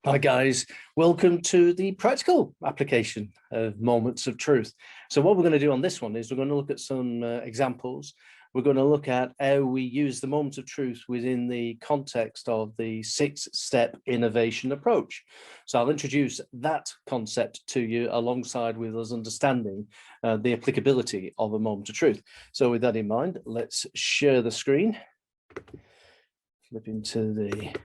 Hi guys, welcome to the practical application of moments of truth. So what we're going to do on this one is we're going to look at some examples. We're going to look at how we use the moments of truth within the context of the 6-step innovation approach. So I'll introduce that concept to you alongside with us understanding the applicability of a moment of truth. So with that in mind, let's share the screen. Flip into the...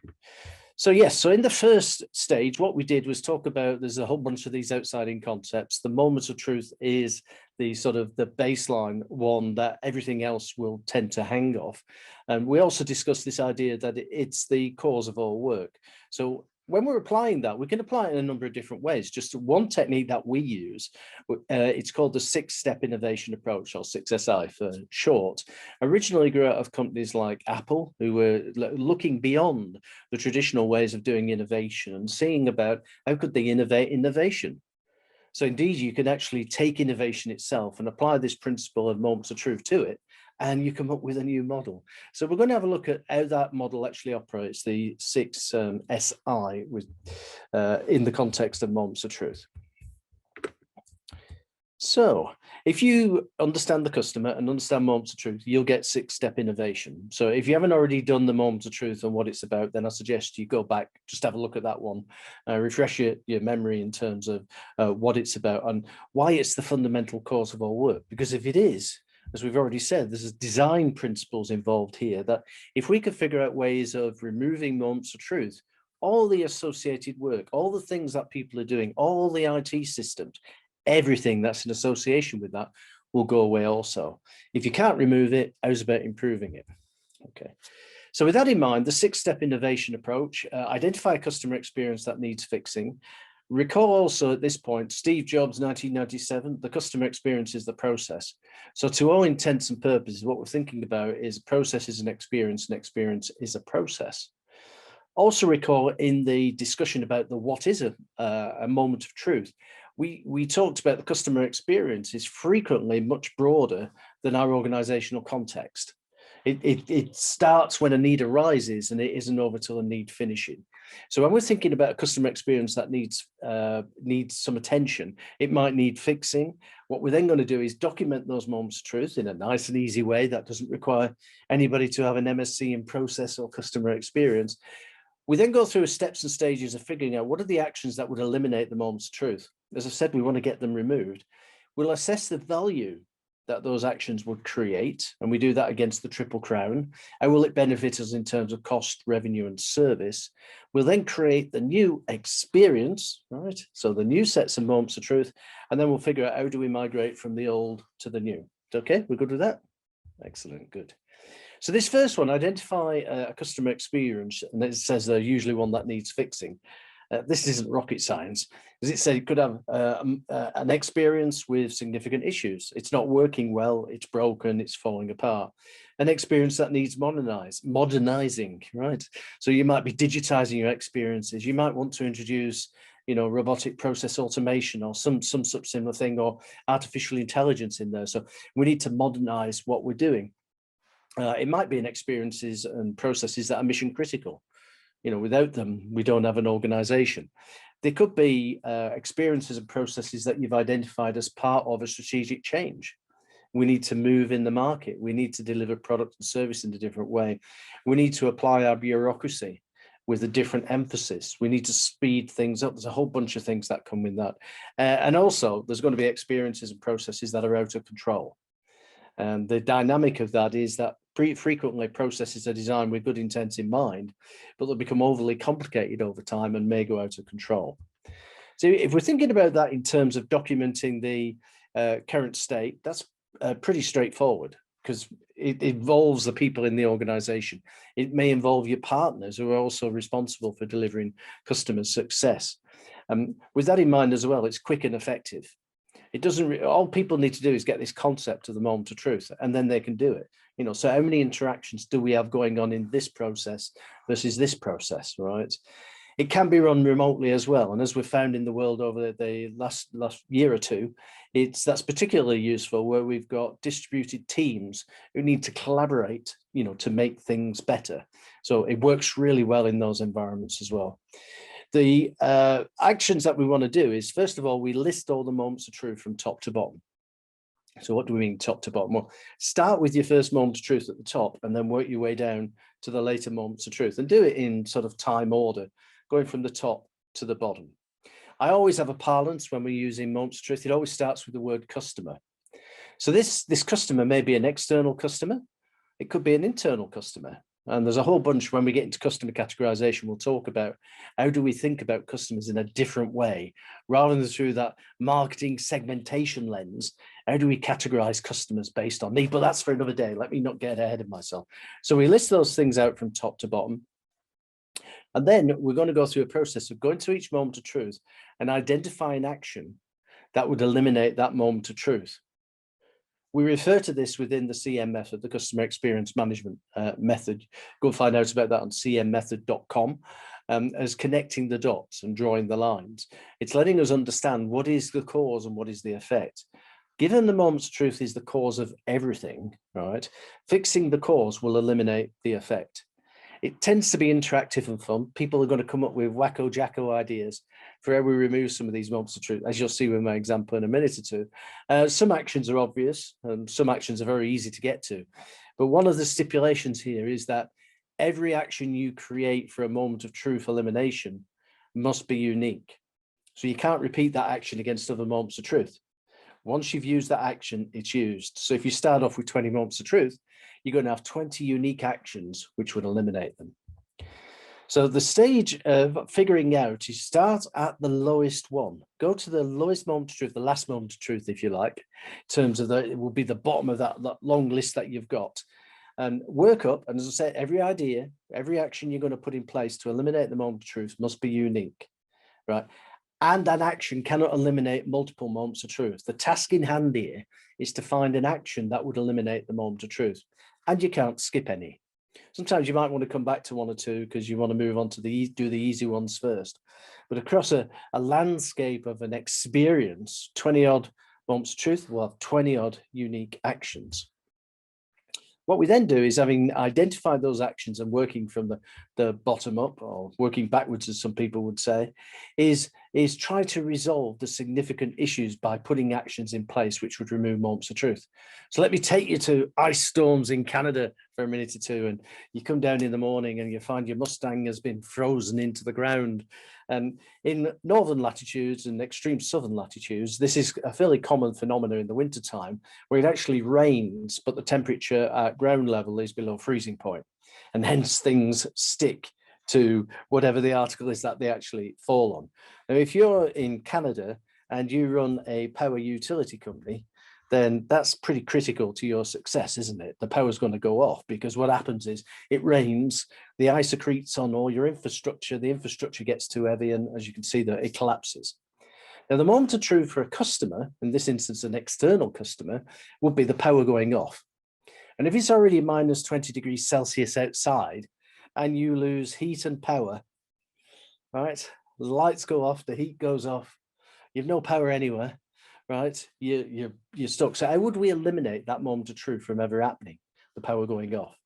So yes, so in the first stage, what we did was talk about, there's a whole bunch of these outside-in concepts. The moment of truth is the sort of the baseline one that everything else will tend to hang off. And we also discussed this idea that it's the cause of all work. So when we're applying that, we can apply it in a number of different ways. Just one technique that we use, it's called the 6-step innovation approach, or 6SI for short. Originally grew out of companies like Apple, who were looking beyond the traditional ways of doing innovation and seeing about how could they innovate innovation. So indeed, you can actually take innovation itself and apply this principle of moments of truth to it, and you come up with a new model. So we're going to have a look at how that model actually operates, the 6SI, with in the context of moments of truth. So if you understand the customer and understand moments of truth, you'll get 6-step innovation. So if you haven't already done the moments of truth and what it's about, then I suggest you go back, just have a look at that one, refresh your memory in terms of what it's about and why it's the fundamental cause of all work. Because if it is, as we've already said, there's design principles involved here that if we could figure out ways of removing moments of truth, all the associated work, all the things that people are doing, all the IT systems, everything that's in association with that will go away also. If you can't remove it, how's about improving it? Okay. So with that in mind, the 6-step innovation approach, identify a customer experience that needs fixing. Recall also at this point, Steve Jobs, 1997, the customer experience is the process. So to all intents and purposes, what we're thinking about is process is an experience and experience is a process. Also recall in the discussion about the what is a moment of truth, we talked about the customer experience is frequently much broader than our organizational context. It starts when a need arises and it isn't over till a need finishing. So when we're thinking about a customer experience that needs some attention, it might need fixing. What we're then going to do is document those moments of truth in a nice and easy way that doesn't require anybody to have an MSc in process or customer experience. We then go through steps and stages of figuring out what are the actions that would eliminate the moments of truth. As I said, we want to get them removed. We'll assess the value that those actions would create, and we do that against the Triple Crown. How will it benefit us in terms of cost, revenue, and service? We'll then create the new experience, right? So the new sets of moments of truth, and then we'll figure out how do we migrate from the old to the new. Okay, we're good with that? Excellent, good. So this first one, identify a customer experience, and it says they're usually one that needs fixing. This isn't rocket science, as it said, it could have an experience with significant issues. It's not working well, it's broken, it's falling apart. An experience that needs modernizing, right? So you might be digitizing your experiences. You might want to introduce, you know, robotic process automation or some such similar thing, or artificial intelligence in there. So we need to modernize what we're doing. It might be in experiences and processes that are mission critical. You know, without them, we don't have an organization. There could be experiences and processes that you've identified as part of a strategic change. We need to move in the market. We need to deliver product and service in a different way. We need to apply our bureaucracy with a different emphasis. We need to speed things up. There's a whole bunch of things that come with that. And also, there's going to be experiences and processes that are out of control. And the dynamic of that is that frequently processes are designed with good intent in mind, but they'll become overly complicated over time and may go out of control. So if we're thinking about that in terms of documenting the current state, that's pretty straightforward because it involves the people in the organization. It may involve your partners who are also responsible for delivering customer success. With that in mind as well, it's quick and effective. It doesn't, all people need to do is get this concept of the moment of truth, and then they can do it. You know, so how many interactions do we have going on in this process versus this process, right? It can be run remotely as well. And as we've found in the world over the last year or two, that's particularly useful where we've got distributed teams who need to collaborate, you know, to make things better. So it works really well in those environments as well. The actions that we want to do is, first of all, we list all the moments of truth from top to bottom. So what do we mean top to bottom? Well, start with your first moment of truth at the top and then work your way down to the later moments of truth, and do it in sort of time order, going from the top to the bottom. I always have a parlance when we're using moments of truth. It always starts with the word customer. So this customer may be an external customer. It could be an internal customer. And there's a whole bunch, when we get into customer categorization, we'll talk about how do we think about customers in a different way, rather than through that marketing segmentation lens. How do we categorize customers based on need? But that's for another day. Let me not get ahead of myself. So we list those things out from top to bottom. And then we're going to go through a process of going through each moment of truth and identify an action that would eliminate that moment of truth. We refer to this within the CM method, the customer experience management method. Go find out about that on cmmethod.com, as connecting the dots and drawing the lines. It's letting us understand what is the cause and what is the effect. Given the moment's truth is the cause of everything, right? Fixing the cause will eliminate the effect. It tends to be interactive and fun. People are going to come up with wacko jacko ideas for how we remove some of these moments of truth, as you'll see with my example in a minute or two. Some actions are obvious and some actions are very easy to get to. But one of the stipulations here is that every action you create for a moment of truth elimination must be unique. So you can't repeat that action against other moments of truth. Once you've used that action, it's used. So if you start off with 20 moments of truth, you're going to have 20 unique actions which would eliminate them. So the stage of figuring out, you start at the lowest one. Go to the lowest moment of truth, the last moment of truth, if you like, in terms of it will be the bottom of that long list that you've got. And work up, and as I said, every idea, every action you're going to put in place to eliminate the moment of truth must be unique, right? And an action cannot eliminate multiple moments of truth. The task in hand here is to find an action that would eliminate the moment of truth. And you can't skip any. Sometimes you might want to come back to one or two because you want to move on to do the easy ones first. But across a landscape of an experience, 20 odd moments of truth will have 20 odd unique actions. What we then do is, having identified those actions and working from the bottom up, or working backwards, as some people would say, is try to resolve the significant issues by putting actions in place which would remove moments of truth. So let me take you to ice storms in Canada for a minute or two, and you come down in the morning and you find your Mustang has been frozen into the ground. And in northern latitudes and extreme southern latitudes, this is a fairly common phenomenon in the wintertime, where it actually rains, but the temperature at ground level is below freezing point. And hence things stick to whatever the article is that they actually fall on. Now, if you're in Canada and you run a power utility company, then that's pretty critical to your success, isn't it? The power's going to go off because what happens is it rains, the ice accretes on all your infrastructure, the infrastructure gets too heavy, and as you can see, that it collapses. Now, the moment of truth for a customer, in this instance, an external customer, would be the power going off. And if it's already minus 20 degrees Celsius outside and you lose heat and power, right? The lights go off, the heat goes off, you've no power anywhere, right? You're stuck. So how would we eliminate that moment of truth from ever happening, the power going off?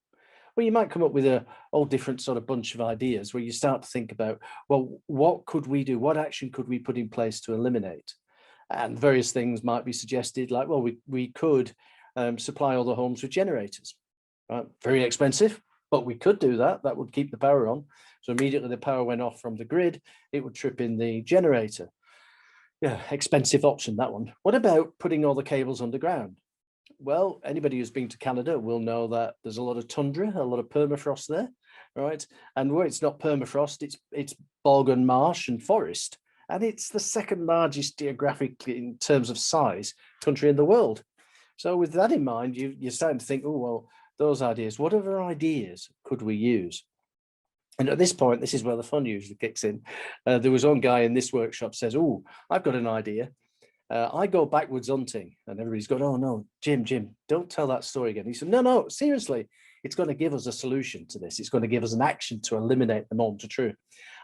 Well, you might come up with a whole different sort of bunch of ideas where you start to think about, well, what could we do? What action could we put in place to eliminate? And various things might be suggested, like, well, we could supply all the homes with generators, right? Very expensive, but we could do that. That would keep the power on. So immediately the power went off from the grid, it would trip in the generator. Yeah, expensive option, that one. What about putting all the cables underground? Well, anybody who's been to Canada will know that there's a lot of tundra, a lot of permafrost there, right? And where it's not permafrost, it's bog and marsh and forest. And it's the second largest geographically in terms of size country in the world. So with that in mind, you're starting to think, oh, well, those ideas, what other ideas could we use? And at this point, this is where the fun usually kicks in. There was one guy in this workshop says, oh, I've got an idea. I go backwards hunting, and everybody's going, oh no, Jim, don't tell that story again. He said, no, seriously, it's going to give us a solution to this. It's going to give us an action to eliminate the moment of truth.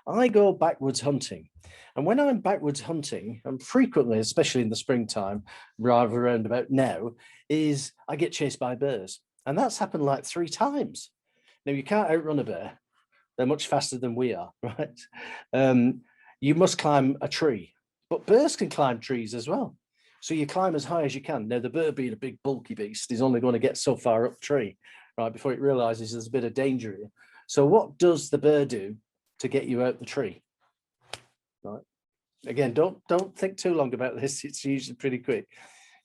I go backwards hunting. And when I'm backwards hunting, and frequently, especially in the springtime, rather around about now, is I get chased by bears. And that's happened like 3 times. Now, you can't outrun a bear. They're much faster than we are, right? you must climb a tree, but birds can climb trees as well. So you climb as high as you can. Now, the bird being a big bulky beast is only going to get so far up the tree, right, before it realizes there's a bit of danger here. So what does the bird do to get you out the tree? Right. Again, don't think too long about this. It's usually pretty quick.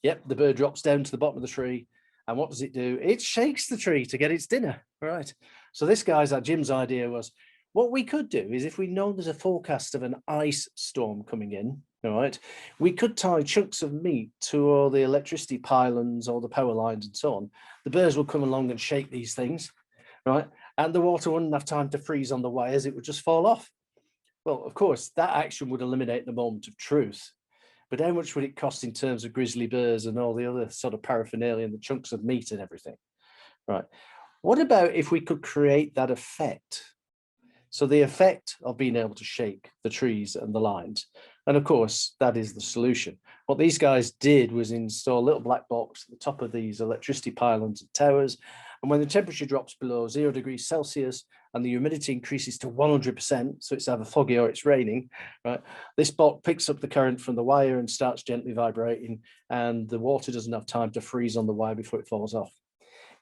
Yep, the bird drops down to the bottom of the tree. And what does it do? It shakes the tree to get its dinner, right? So this guy's, Jim's idea was, what we could do is if we know there's a forecast of an ice storm coming in, all right, we could tie chunks of meat to all the electricity pylons or the power lines and so on. The birds will come along and shake these things, right? And the water wouldn't have time to freeze on the wires. It would just fall off. Well, of course, that action would eliminate the moment of truth. But how much would it cost in terms of grizzly bears and all the other sort of paraphernalia and the chunks of meat and everything? Right. What about if we could create that effect? So the effect of being able to shake the trees and the lines. And of course, that is the solution. What these guys did was install a little black box at the top of these electricity pylons and towers. And when the temperature drops below 0 degrees Celsius and the humidity increases to 100%, so it's either foggy or it's raining, right? This box picks up the current from the wire and starts gently vibrating, and the water doesn't have time to freeze on the wire before it falls off.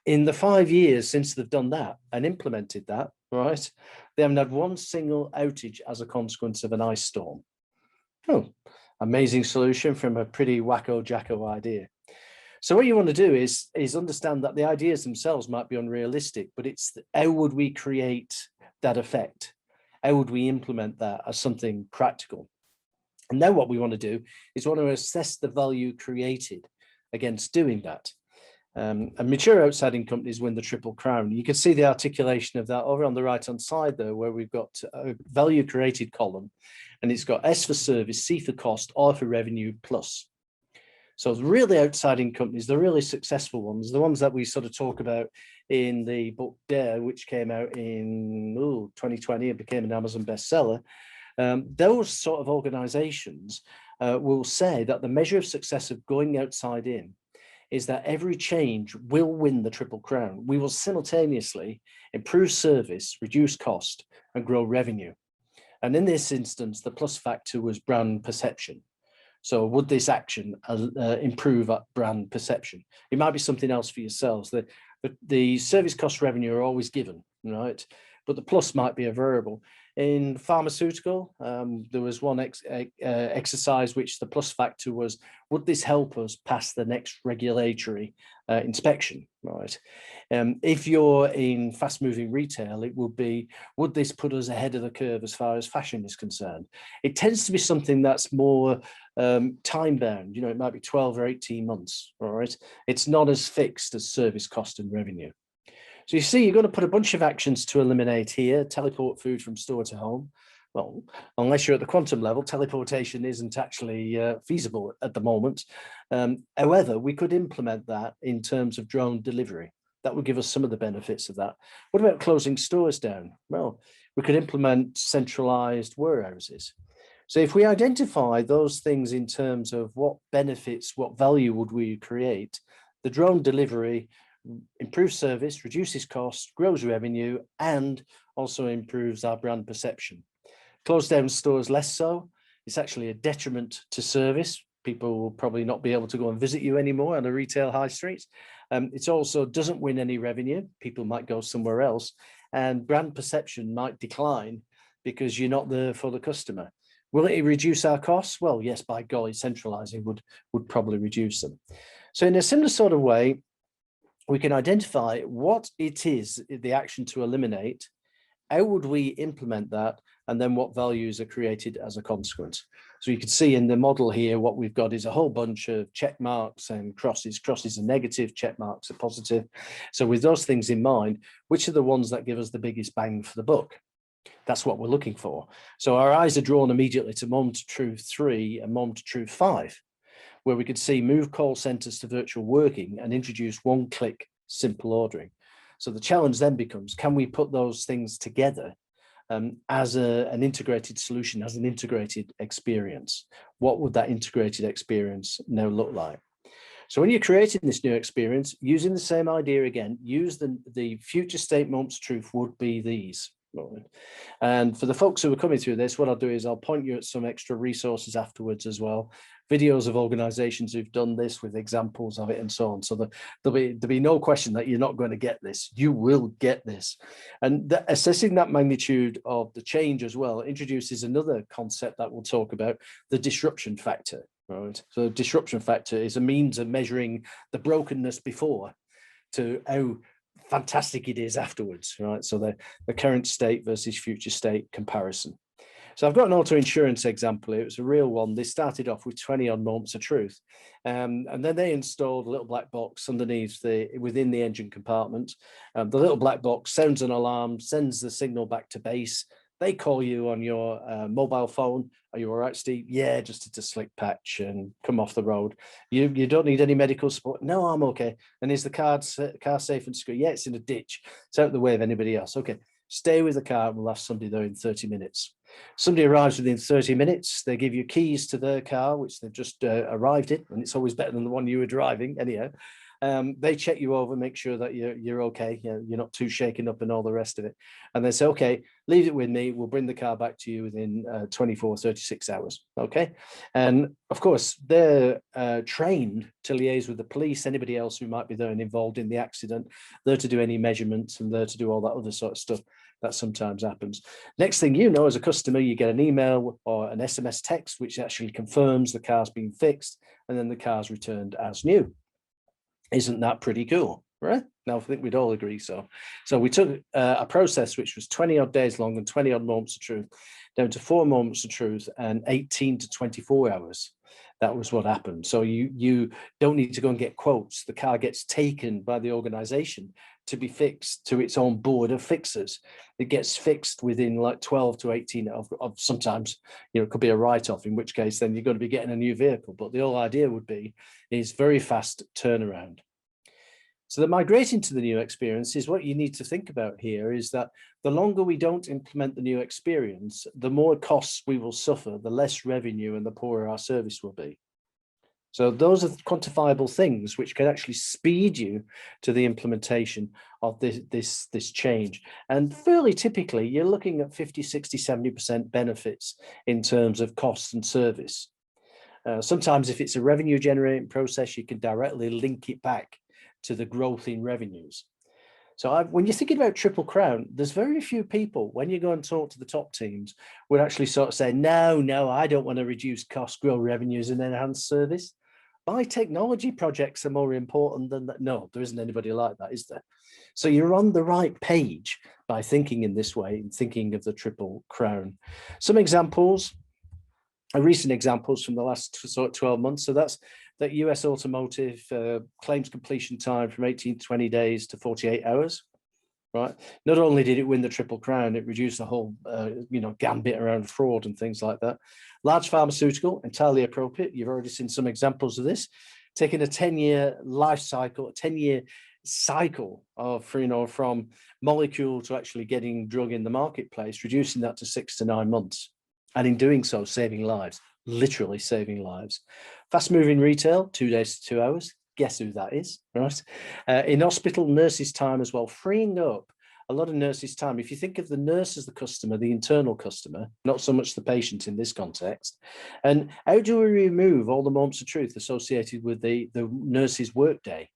In the 5 years since they've done that and implemented that, right, they haven't had one single outage as a consequence of an ice storm. Oh, amazing solution from a pretty wacko jacko idea. So what you want to do is understand that the ideas themselves might be unrealistic, but it's how would we create that effect? How would we implement that as something practical? And now what we want to do is want to assess the value created against doing that. And mature outside-in companies win the triple crown. You can see the articulation of that over on the right-hand side there, where we've got a value created column, and it's got S for service, C for cost, R for revenue, plus. So the really outside-in companies, the really successful ones, the ones that we sort of talk about in the book Dare, which came out in 2020 and became an Amazon bestseller, those sort of organizations will say that the measure of success of going outside in is that every change will win the triple crown. We will simultaneously improve service, reduce cost, and grow revenue. And in this instance, the plus factor was brand perception. So would this action improve brand perception? It might be something else for yourselves. The service cost revenue are always given, right? But the plus might be a variable. In pharmaceutical, there was one exercise which the plus factor was, would this help us pass the next regulatory inspection, right? If you're in fast-moving retail, it would be, would this put us ahead of the curve as far as fashion is concerned? It tends to be something that's more time-bound, you know, it might be 12 or 18 months, all right? It's not as fixed as service cost and revenue. So you see, you're going to put a bunch of actions to eliminate here, teleport food from store to home. Well, unless you're at the quantum level, teleportation isn't actually feasible at the moment. However, we could implement that in terms of drone delivery. That would give us some of the benefits of that. What about closing stores down? Well, we could implement centralized warehouses. So if we identify those things in terms of what benefits, what value would we create, the drone delivery improves service, reduces cost, grows revenue, and also improves our brand perception. Close down stores less so. It's actually a detriment to service. People will probably not be able to go and visit you anymore on a retail high street. It also doesn't win any revenue. People might go somewhere else, and brand perception might decline because you're not there for the customer. Will it reduce our costs? Well, yes, by golly, centralizing would probably reduce them. So in a similar sort of way, we can identify what it is, the action to eliminate, how would we implement that, and then what values are created as a consequence. So you can see in the model here, what we've got is a whole bunch of check marks and crosses. Crosses are negative, check marks are positive. So with those things in mind, which are the ones that give us the biggest bang for the buck? That's what we're looking for. So our eyes are drawn immediately to Moment of Truth 3 and Moment of Truth 5. Where we could see move call centers to virtual working and introduce one-click simple ordering. So the challenge then becomes, can we put those things together as an integrated solution, as an integrated experience? What would that integrated experience now look like? So when you're creating this new experience, using the same idea again, use the future state moments of truth would be these, And for the folks who are coming through this, what I'll do is I'll point you at some extra resources afterwards as well, videos of organizations who've done this with examples of it and so on. So there'll be no question that you're not going to get this. You will get this. And assessing that magnitude of the change as well introduces another concept that we'll talk about, the disruption factor. Right. So the disruption factor is a means of measuring the brokenness before to how fantastic it is afterwards, right? So the current state versus future state comparison. So I've got an auto insurance example here. It was a real one. They started off with 20 odd moments of truth. And then they installed a little black box underneath within the engine compartment. The little black box sounds an alarm, sends the signal back to base. They call you on your mobile phone. Are you all right, Steve? Yeah, just did a slick patch and come off the road. You don't need any medical support. No, I'm okay. And is the car safe and secure? Yeah, it's in a ditch. It's out of the way of anybody else. Okay, stay with the car and we'll have somebody there in 30 minutes. Somebody arrives within 30 minutes. They give you keys to their car, which they've just arrived in, and it's always better than the one you were driving anyhow. They check you over, make sure that you're okay, you're not too shaken up and all the rest of it. And they say, okay, leave it with me. We'll bring the car back to you within 24, 36 hours. Okay. And of course, they're trained to liaise with the police, anybody else who might be there and involved in the accident. They're to do any measurements and they're to do all that other sort of stuff that sometimes happens. Next thing you know, as a customer, you get an email or an SMS text, which actually confirms the car's been fixed and then the car's returned as new. Isn't that pretty cool, right? Now, I think we'd all agree so. So we took a process which was 20 odd days long and 20 odd moments of truth down to 4 moments of truth and 18 to 24 hours. That was what happened. So you don't need to go and get quotes. The car gets taken by the organization to be fixed to its own board of fixers. It gets fixed within like 12 to 18 of sometimes, it could be a write-off, in which case then you're going to be getting a new vehicle. But the whole idea would be is very fast turnaround. So the migrating to the new experience is what you need to think about here is that the longer we don't implement the new experience, the more costs we will suffer, the less revenue and the poorer our service will be. So those are quantifiable things which can actually speed you to the implementation of this change. And fairly typically, you're looking at 50, 60, 70% benefits in terms of cost and service. Sometimes if it's a revenue generating process, you can directly link it back to the growth in revenues. So when you're thinking about Triple Crown, there's very few people, when you go and talk to the top teams, would actually sort of say, no, I don't want to reduce costs, grow revenues and enhance service. My technology projects are more important than that. No, there isn't anybody like that, is there? So you're on the right page by thinking in this way and thinking of the Triple Crown. Some examples, recent examples from the last sort of 12 months. So that's that US automotive claims completion time from 18 to 20 days to 48 hours, right? Not only did it win the Triple Crown, it reduced the whole, gambit around fraud and things like that. Large pharmaceutical, entirely appropriate. You've already seen some examples of this. Taking a 10-year life cycle, a 10-year cycle of, from molecule to actually getting drug in the marketplace, reducing that to 6 to 9 months. And in doing so, saving lives, literally saving lives. Fast moving retail, 2 days to 2 hours. Guess who that is, right? In hospital, nurses' time as well, freeing up a lot of nurses' time. If you think of the nurse as the customer, the internal customer, not so much the patient in this context. And how do we remove all the moments of truth associated with the nurse's workday?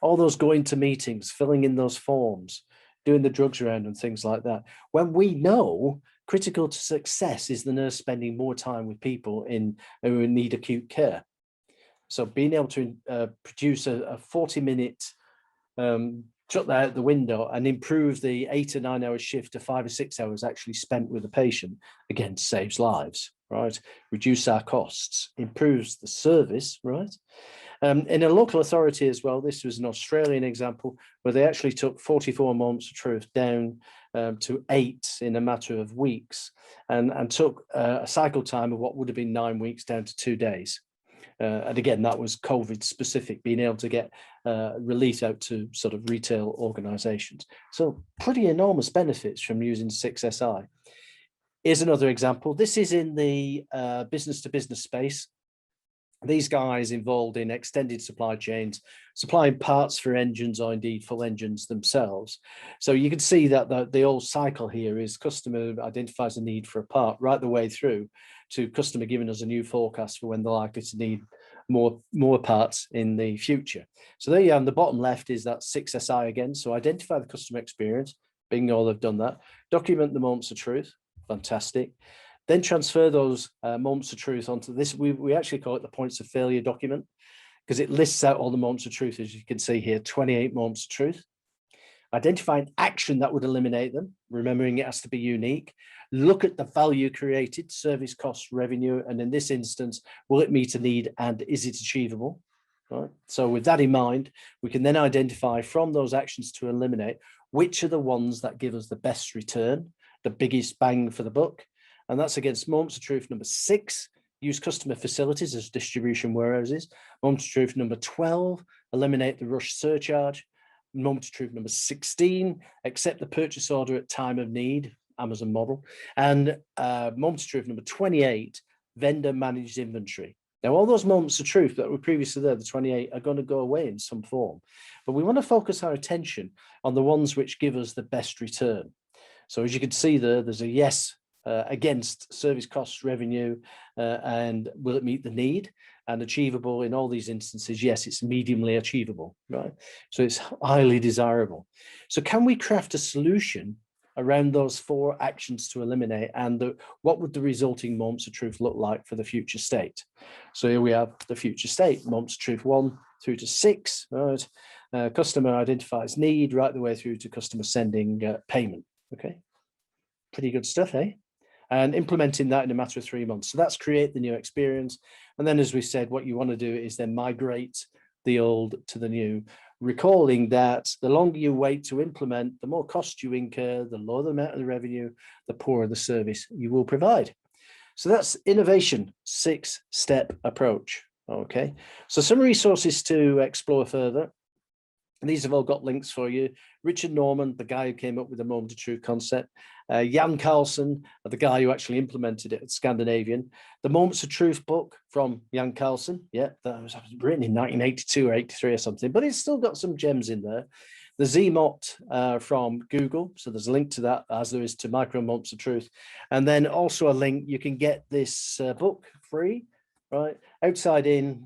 All those going to meetings, filling in those forms, doing the drugs round and things like that. When we know critical to success is the nurse spending more time with people who need acute care. So being able to produce a 40-minute, shut that out the window and improve the 8 or 9 hour shift to 5 or 6 hours actually spent with the patient, again, saves lives, right? Reduce our costs, improves the service, right? In a local authority as well, this was an Australian example where they actually took 44 moments of truth down to 8 in a matter of weeks and took a cycle time of what would have been 9 weeks down to 2 days. And again, that was COVID specific, being able to get relief out to sort of retail organizations. So pretty enormous benefits from using 6SI. Here's another example. This is in the business to business space. These guys involved in extended supply chains, supplying parts for engines or indeed full engines themselves. So you can see that the whole cycle here is customer identifies a need for a part right the way through to customer giving us a new forecast for when they're likely to need more parts in the future. So there you are. On the bottom left is that 6SI again. So identify the customer experience. Bingo, they've done that. Document the moments of truth. Fantastic. Then transfer those moments of truth onto this. We actually call it the points of failure document, because it lists out all the moments of truth, as you can see here, 28 moments of truth. Identify an action that would eliminate them, remembering it has to be unique. Look at the value created, service cost, revenue, and in this instance, will it meet a need and is it achievable? Right. So with that in mind, we can then identify from those actions to eliminate which are the ones that give us the best return, the biggest bang for the buck. And that's against moments of truth number 6, use customer facilities as distribution warehouses. Moment of truth number 12, eliminate the rush surcharge. Moment of truth number 16, accept the purchase order at time of need, Amazon model. And moment of truth number 28, vendor managed inventory. Now, all those moments of truth that were previously there, the 28, are going to go away in some form. But we want to focus our attention on the ones which give us the best return. So as you can see there, there's a yes against service costs, revenue, and will it meet the need? And achievable in all these instances, yes, it's mediumly achievable, right? So it's highly desirable. So can we craft a solution around those 4 actions to eliminate, and what would the resulting moments of truth look like for the future state? So here we have the future state, moments of truth 1 through to 6, right? Customer identifies need right the way through to customer sending payment, okay? Pretty good stuff, eh? And implementing that in a matter of 3 months. So that's create the new experience. And then, as we said, what you want to do is then migrate the old to the new, recalling that the longer you wait to implement, the more cost you incur, the lower the amount of the revenue, the poorer the service you will provide. So that's innovation, 6-step approach. Okay, so some resources to explore further. And these have all got links for you. Richard Norman, the guy who came up with the moment of truth concept. Jan Carlson, the guy who actually implemented it at Scandinavian. The Moments of Truth book from Jan Carlson. Yeah, that was written in 1982 or 83 or something, but it's still got some gems in there. The ZMOT from Google. So there's a link to that, as there is to Micro Moments of Truth. And then also a link, you can get this book free, right? outsidein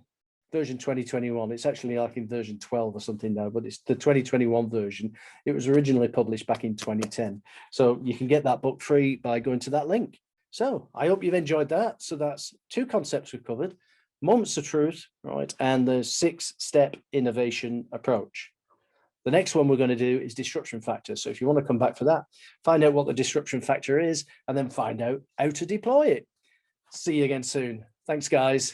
version 2021. It's actually like in version 12 or something now, but it's the 2021 version. It was originally published back in 2010. So you can get that book free by going to that link. So I hope you've enjoyed that. So that's 2 concepts we've covered, moments of truth, right? And the 6-step innovation approach. The next one we're going to do is disruption factor. So if you want to come back for that, find out what the disruption factor is, and then find out how to deploy it. See you again soon. Thanks, guys.